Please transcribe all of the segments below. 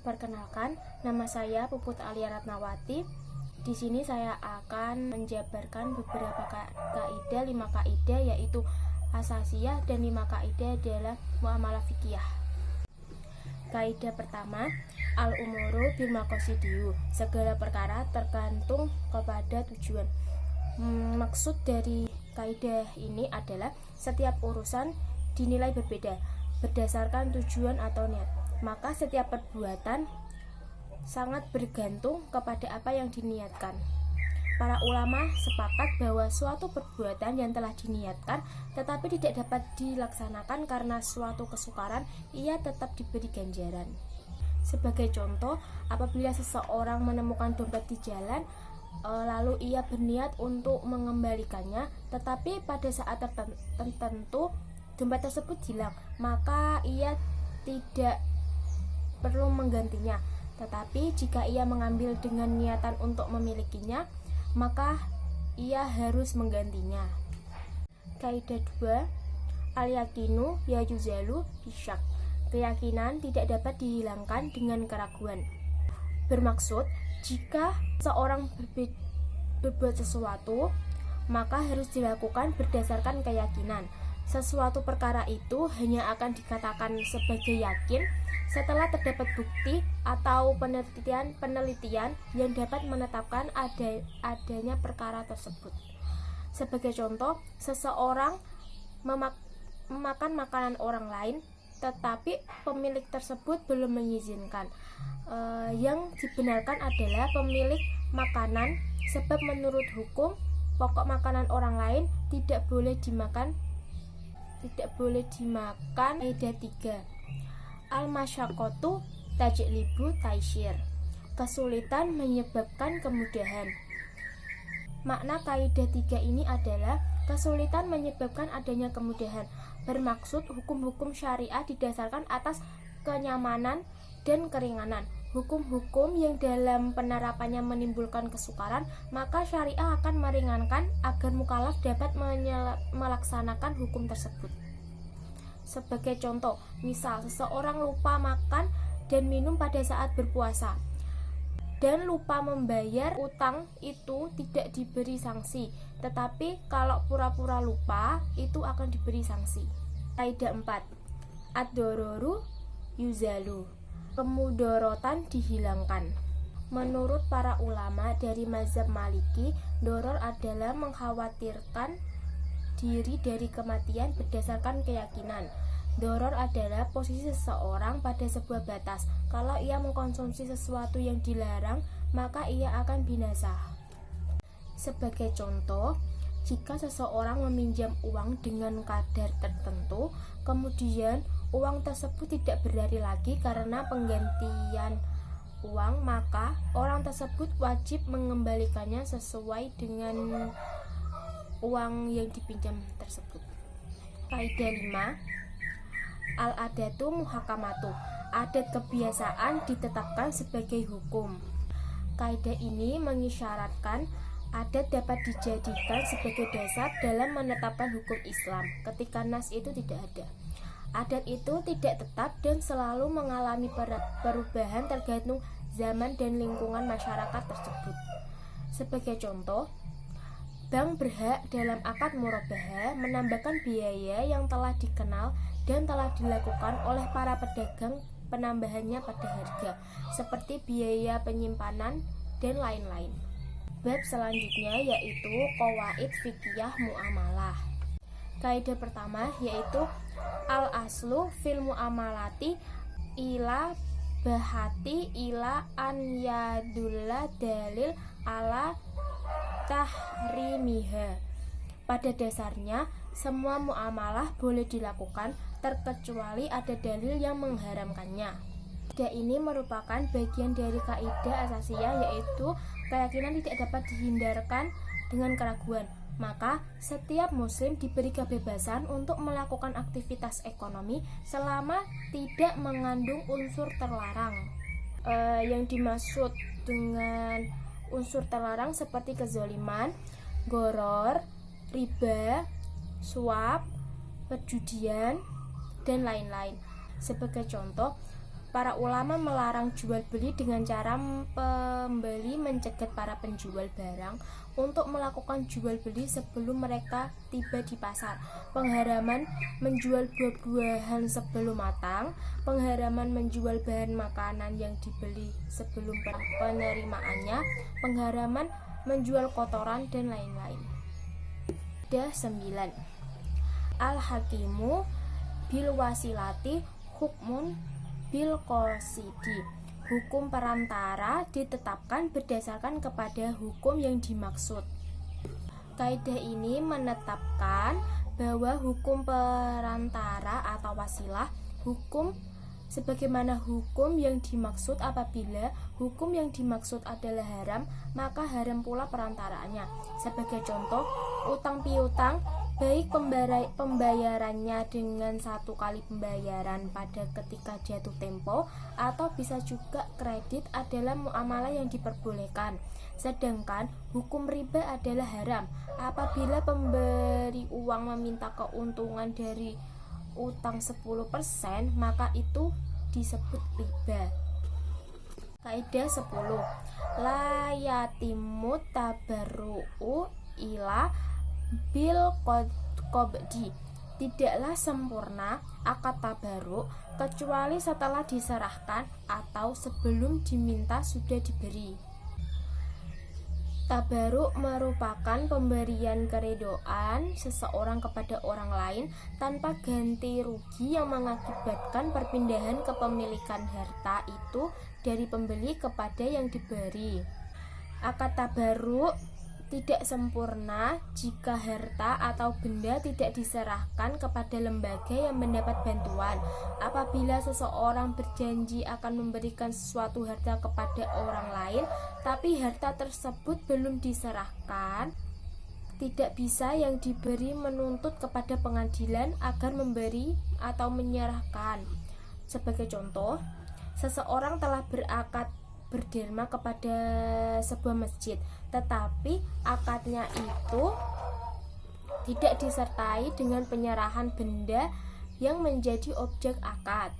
Perkenalkan, nama saya Puput Alia Ratnawati. Di sini saya akan menjabarkan beberapa kaidah, 5 kaidah yaitu asasiyah dan 5 kaidah adalah muamalah fikih. Kaidah pertama, al-umuru bil maqasidiyu. Segala perkara tergantung kepada tujuan. Maksud dari kaidah ini adalah setiap urusan dinilai berbeda berdasarkan tujuan atau niat. Maka setiap perbuatan sangat bergantung kepada apa yang diniatkan. Para ulama sepakat bahwa suatu perbuatan yang telah diniatkan tetapi tidak dapat dilaksanakan karena suatu kesukaran, ia tetap diberi ganjaran. Sebagai contoh, apabila seseorang menemukan dompet di jalan, lalu ia berniat untuk mengembalikannya, tetapi pada saat tertentu dompet tersebut hilang, maka ia tidak perlu menggantinya. Tetapi jika ia mengambil dengan niatan untuk memilikinya, maka ia harus menggantinya. Kaidah 2, al-yakinu yajuzalu bisyak. Keyakinan tidak dapat dihilangkan dengan keraguan. Bermaksud, jika seorang berbuat sesuatu, maka harus dilakukan berdasarkan keyakinan. Sesuatu perkara itu hanya akan dikatakan sebagai yakin setelah terdapat bukti atau penelitian yang dapat menetapkan adanya perkara tersebut. Sebagai contoh, seseorang memakan makanan orang lain, tetapi pemilik tersebut belum mengizinkan. Yang dibenarkan adalah pemilik makanan, sebab menurut hukum pokok makanan orang lain tidak boleh dimakan. Kaidah 3, al-masyaqqatu tajlibu taisir. Kesulitan menyebabkan kemudahan. Makna kaidah 3 ini adalah kesulitan menyebabkan adanya kemudahan. Bermaksud hukum-hukum syariah didasarkan atas kenyamanan dan keringanan. Hukum-hukum yang dalam penerapannya menimbulkan kesukaran, maka syariah akan meringankan agar mukallaf dapat melaksanakan hukum tersebut. Sebagai contoh, misal seseorang lupa makan dan minum pada saat berpuasa dan lupa membayar utang, itu tidak diberi sanksi, tetapi kalau pura-pura lupa itu akan diberi sanksi. Kaidah 4, ad-dororu yuzalu. Kemudorotan dihilangkan. Menurut para ulama dari mazhab Maliki, doror adalah mengkhawatirkan diri dari kematian berdasarkan keyakinan. Doror adalah posisi seseorang pada sebuah batas. Kalau ia mengkonsumsi sesuatu yang dilarang, maka ia akan binasa. Sebagai contoh, jika seseorang meminjam uang dengan kadar tertentu, kemudian uang tersebut tidak berlari lagi karena penggantian uang, maka orang tersebut wajib mengembalikannya sesuai dengan uang yang dipinjam tersebut. Kaidah 5, al-adatu muhakamatu. Adat kebiasaan ditetapkan sebagai hukum. Kaidah ini mengisyaratkan adat dapat dijadikan sebagai dasar dalam menetapkan hukum Islam ketika nas itu tidak ada. Adat itu tidak tetap dan selalu mengalami perubahan tergantung zaman dan lingkungan masyarakat tersebut. Sebagai contoh, bank berhak dalam akad murabahah menambahkan biaya yang telah dikenal dan telah dilakukan oleh para pedagang penambahannya pada harga, seperti biaya penyimpanan dan lain-lain. Bab selanjutnya yaitu qawaid fikih muamalah. Kaidah pertama yaitu al-aslu fil muamalati ila bahati ila an yadulla dalil ala tahrimiha. Pada dasarnya, semua muamalah boleh dilakukan terkecuali ada dalil yang mengharamkannya. Kaidah ini merupakan bagian dari kaidah asasiyah, yaitu keyakinan tidak dapat dihindarkan dengan keraguan. Maka setiap muslim diberi kebebasan untuk melakukan aktivitas ekonomi selama tidak mengandung unsur terlarang. Yang dimaksud dengan unsur terlarang seperti kezaliman, goror, riba, suap, perjudian, dan lain-lain. Sebagai contoh, para ulama melarang jual beli dengan cara pembeli mencegat para penjual barang untuk melakukan jual beli sebelum mereka tiba di pasar. Pengharaman menjual buah-buahan sebelum matang, pengharaman menjual bahan makanan yang dibeli sebelum penerimaannya, pengharaman menjual kotoran dan lain-lain. 9. Al-hakimu bil wasilati hukmun bil qasidi. Hukum perantara ditetapkan berdasarkan kepada hukum yang dimaksud. Kaidah ini menetapkan bahwa hukum perantara atau wasilah hukum sebagaimana hukum yang dimaksud. Apabila hukum yang dimaksud adalah haram, maka haram pula perantaraannya. Sebagai contoh, utang piutang, baik pembayarannya dengan satu kali pembayaran pada ketika jatuh tempo atau bisa juga kredit adalah muamalah yang diperbolehkan. Sedangkan hukum riba adalah haram apabila pemberi uang meminta keuntungan dari utang 10%, maka itu disebut riba. Kaidah 10. La yatimut tabarru'u ila bil qobdi. Tidaklah sempurna akad tabaruk kecuali setelah diserahkan atau sebelum diminta sudah diberi. Tabaruk merupakan pemberian keredoan seseorang kepada orang lain tanpa ganti rugi yang mengakibatkan perpindahan kepemilikan harta itu dari pembeli kepada yang diberi. Akad tabaruk tidak sempurna jika harta atau benda tidak diserahkan kepada lembaga yang mendapat bantuan. Apabila seseorang berjanji akan memberikan sesuatu harta kepada orang lain, tapi harta tersebut belum diserahkan, tidak bisa yang diberi menuntut kepada pengadilan agar memberi atau menyerahkan. Sebagai contoh, seseorang telah berakad berderma kepada sebuah masjid, tetapi akadnya itu tidak disertai dengan penyerahan benda yang menjadi objek akad,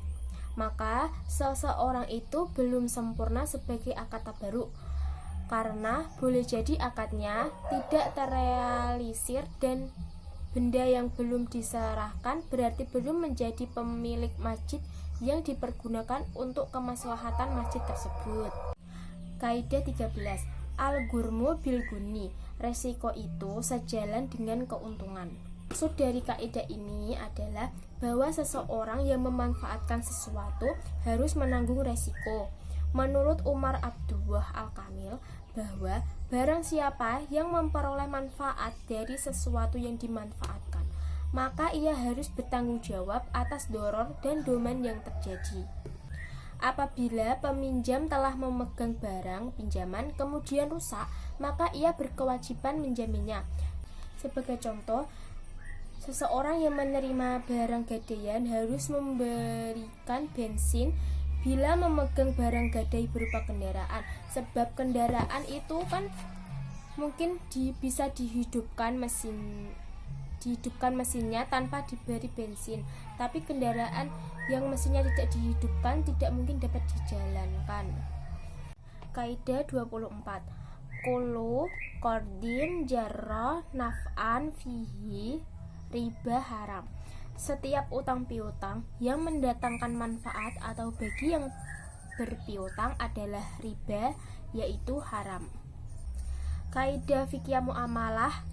maka seseorang itu belum sempurna sebagai akad tabaruk, karena boleh jadi akadnya tidak terrealisir dan benda yang belum diserahkan berarti belum menjadi pemilik masjid yang dipergunakan untuk kemaslahatan masjid tersebut. Kaidah 13. Al-ghurmu bil guni. Resiko itu sejalan dengan keuntungan. Maksud dari kaidah ini adalah bahwa seseorang yang memanfaatkan sesuatu harus menanggung resiko. Menurut Umar Abdullah Al-Kamil, bahwa barang siapa yang memperoleh manfaat dari sesuatu yang dimanfaatkan, maka ia harus bertanggung jawab atas doror dan doman yang terjadi. Apabila peminjam telah memegang barang pinjaman kemudian rusak, maka ia berkewajiban menjaminnya. Sebagai contoh, seseorang yang menerima barang gadaian harus memberikan bensin bila memegang barang gadai berupa kendaraan, sebab kendaraan itu kan mungkin bisa dihidupkan mesinnya tanpa diberi bensin, tapi kendaraan yang mesinnya tidak dihidupkan tidak mungkin dapat dijalankan. Kaidah 24. Kullu qardin jarra naf'an fihi riba haram. Setiap utang piutang yang mendatangkan manfaat atau bagi yang berpiutang adalah riba, yaitu haram. Kaidah fikih muamalah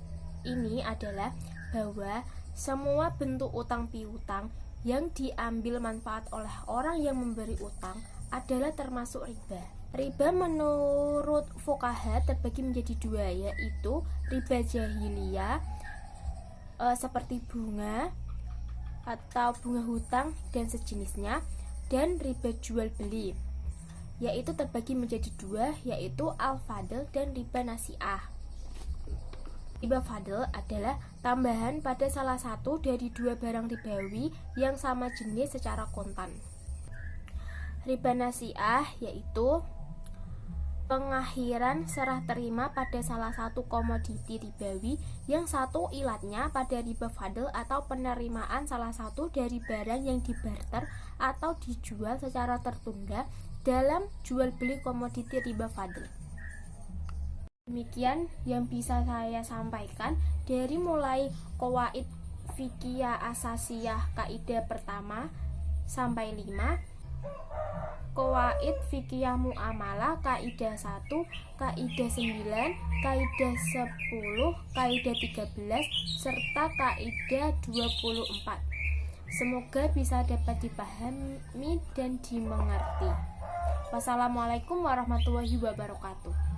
ini adalah bahwa semua bentuk utang piutang yang diambil manfaat oleh orang yang memberi utang adalah termasuk riba. Riba menurut fuqaha terbagi menjadi dua, yaitu riba jahiliyah seperti bunga atau bunga hutang dan sejenisnya, dan riba jual beli, yaitu terbagi menjadi dua, yaitu al-fadl dan riba nasi'ah. Riba fadl adalah tambahan pada salah satu dari dua barang ribawi yang sama jenis secara kontan. Riba nasi'ah yaitu Pengakhiran serah terima pada salah satu komoditi ribawi, yang satu ilatnya pada riba fadl atau penerimaan salah satu dari barang yang dibarter atau dijual secara tertunda dalam jual beli komoditi riba fadl. Demikian yang bisa saya sampaikan dari mulai qawaid fikih asasiyah kaidah pertama sampai 5, qawaid fikih muamalah kaidah 1, kaidah 9, kaidah 10, kaidah 13 serta kaidah 24. Semoga bisa dapat dipahami dan dimengerti. Wassalamualaikum warahmatullahi wabarakatuh.